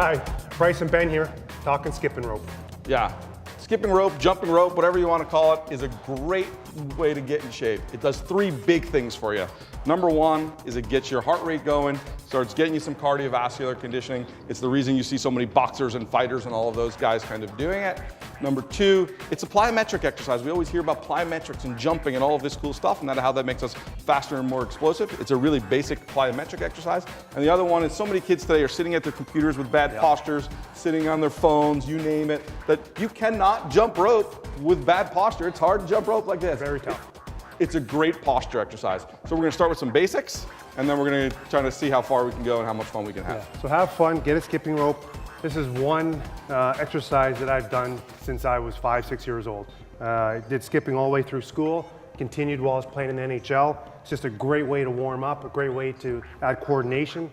Hi, Bryce and Ben here, talking skipping rope. Yeah, skipping rope, jumping rope, whatever you want to call it, is a great way to get in shape. It does three big things for you. Number one is it gets your heart rate going, starts getting you some cardiovascular conditioning. It's the reason you see so many boxers and fighters and all of those guys kind of doing it. Number two, it's a plyometric exercise. We always hear about plyometrics and jumping and all of this cool stuff, and how that makes us faster and more explosive. It's a really basic plyometric exercise. And the other one is so many kids today are sitting at their computers with bad postures, sitting on their phones, you name it, that you cannot jump rope with bad posture. It's hard to jump rope like this. Very tough. It's a great posture exercise. So we're gonna start with some basics, and then we're gonna try to see how far we can go and how much fun we can have. Yeah. So have fun, get a skipping rope. This is one exercise that I've done since I was 5, 6 years old. I did skipping all the way through school, continued while I was playing in the NHL. It's just a great way to warm up, a great way to add coordination.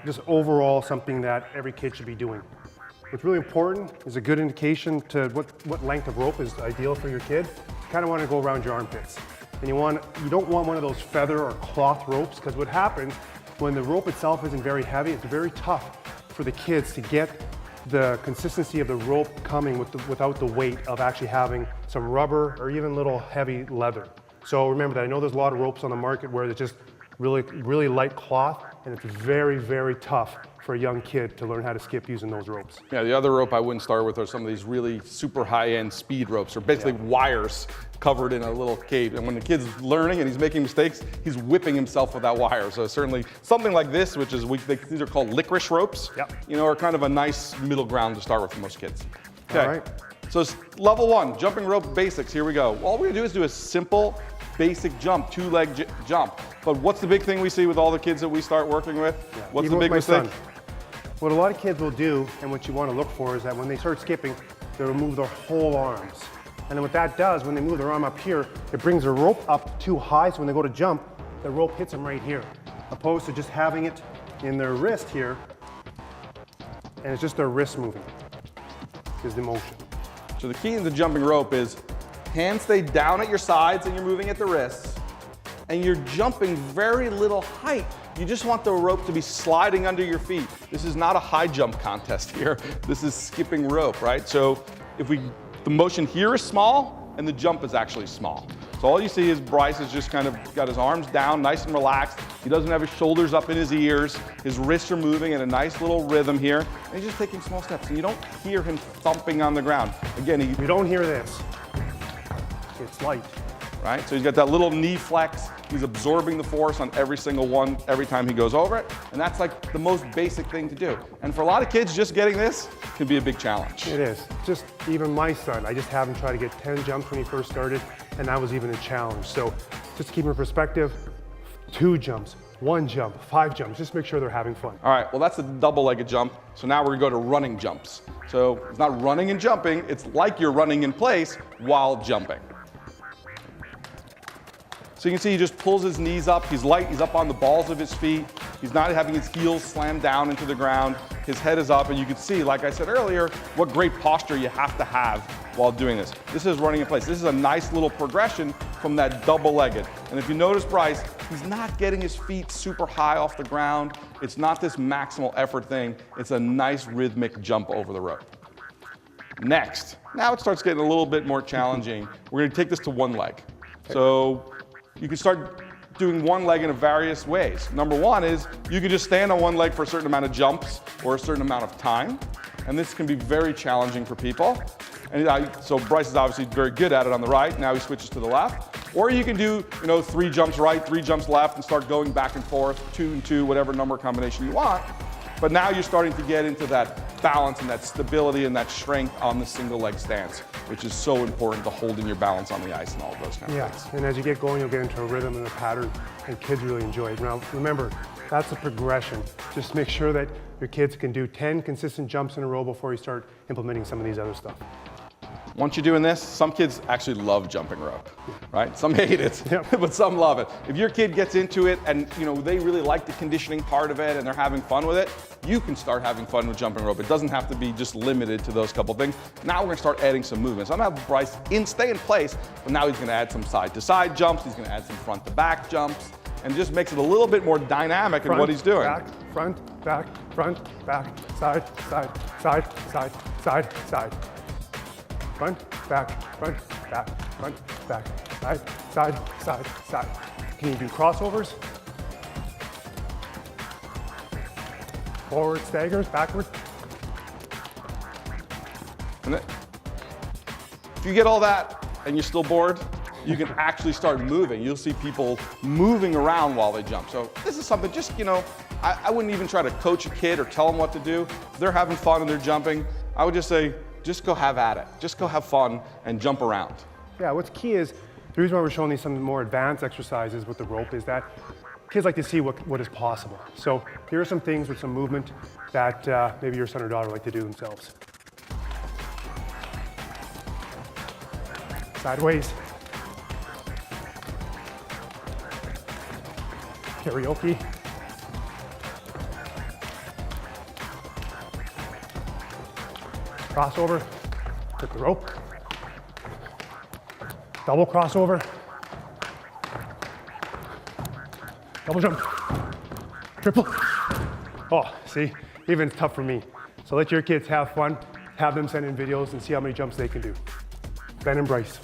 Just overall something that every kid should be doing. What's really important is a good indication to what length of rope is ideal for your kid. You kind of want to go around your armpits. And you don't want one of those feather or cloth ropes, because what happens when the rope itself isn't very heavy, it's very tough for the kids to get the consistency of the rope coming without the weight of actually having some rubber or even little heavy leather. So remember that. I know there's a lot of ropes on the market where it's just really light cloth, and it's very, very tough for a young kid to learn how to skip using those ropes. Yeah, the other rope I wouldn't start with are some of these really super high-end speed ropes, or basically wires covered in a little cage. And when the kid's learning and he's making mistakes, he's whipping himself with that wire. So certainly something like this, which is, these are called licorice ropes, you know, are kind of a nice middle ground to start with for most kids. Okay, All right. So level one, jumping rope basics, here we go. All we're gonna do is do a simple, basic jump, two-leg jump. But what's the big thing we see with all the kids that we start working with? Yeah. What's Even the big with my mistake? son. What a lot of kids will do, and what you want to look for, is that when they start skipping, they'll move their whole arms. And then what that does, when they move their arm up here, it brings the rope up too high, so when they go to jump, the rope hits them right here, opposed to just having it in their wrist here, and it's just their wrist moving, is the motion. So the key in the jumping rope is hands stay down at your sides and you're moving at the wrists, and you're jumping very little height. You just want the rope to be sliding under your feet. This is not a high jump contest here. This is skipping rope, right? So the motion here is small and the jump is actually small. So all you see is Bryce has just kind of got his arms down, nice and relaxed. He doesn't have his shoulders up in his ears. His wrists are moving in a nice little rhythm here. And he's just taking small steps, and you don't hear him thumping on the ground. Again, You don't hear this. It's light. right? So he's got that little knee flex. He's absorbing the force on every single one every time he goes over it. And that's like the most basic thing to do. And for a lot of kids, just getting this can be a big challenge. It is. Just even my son, I just have him try to get 10 jumps when he first started, and that was even a challenge. So just to keep in perspective, 2 jumps, 1 jump, 5 jumps, just make sure they're having fun. All right, well that's a double-legged jump. So now we're gonna go to running jumps. So it's not running and jumping, it's like you're running in place while jumping. So you can see he just pulls his knees up. He's light, he's up on the balls of his feet. He's not having his heels slam down into the ground. His head is up, and you can see, like I said earlier, what great posture you have to have while doing this. This is running in place. This is a nice little progression from that double-legged. And if you notice Bryce, he's not getting his feet super high off the ground. It's not this maximal effort thing. It's a nice rhythmic jump over the rope. Next, now it starts getting a little bit more challenging. We're gonna take this to one leg. So you can start doing one leg in various ways. Number one is you can just stand on one leg for a certain amount of jumps or a certain amount of time. And this can be very challenging for people. And so Bryce is obviously very good at it on the right. Now he switches to the left. Or you can do, 3 jumps right, 3 jumps left, and start going back and forth, 2 and 2, whatever number combination you want. But now you're starting to get into that balance and that stability and that strength on the single leg stance, which is so important to holding your balance on the ice and all of those kind of things. And as you get going, you'll get into a rhythm and a pattern, and kids really enjoy it. Now, remember, that's a progression. Just make sure that your kids can do 10 consistent jumps in a row before you start implementing some of these other stuff. Once you're doing this, some kids actually love jumping rope, right? Some hate it, but some love it. If your kid gets into it and they really like the conditioning part of it and they're having fun with it, you can start having fun with jumping rope. It doesn't have to be just limited to those couple things. Now we're gonna start adding some movements. I'm gonna have Bryce stay in place, but now he's gonna add some side to side jumps. He's gonna add some front to back jumps. and just makes it a little bit more dynamic in what he's doing. Back, front, back, side, side, side, side, side, side. Front, back, front, back, side, side, side, side. Can you do crossovers? Forward staggers, backward. And then, if you get all that and you're still bored, you can actually start moving. You'll see people moving around while they jump. So this is something just, I wouldn't even try to coach a kid or tell them what to do. If they're having fun and they're jumping, I would just say, just go have at it. Just go have fun and jump around. Yeah, what's key is, the reason why we're showing these some more advanced exercises with the rope is that kids like to see what is possible. So here are some things with some movement that maybe your son or daughter like to do themselves. Sideways. Karaoke. Crossover. Hit the rope. Double crossover. Double jump. Triple. Oh, see, even it's tough for me. So let your kids have fun, have them send in videos and see how many jumps they can do. Ben and Bryce.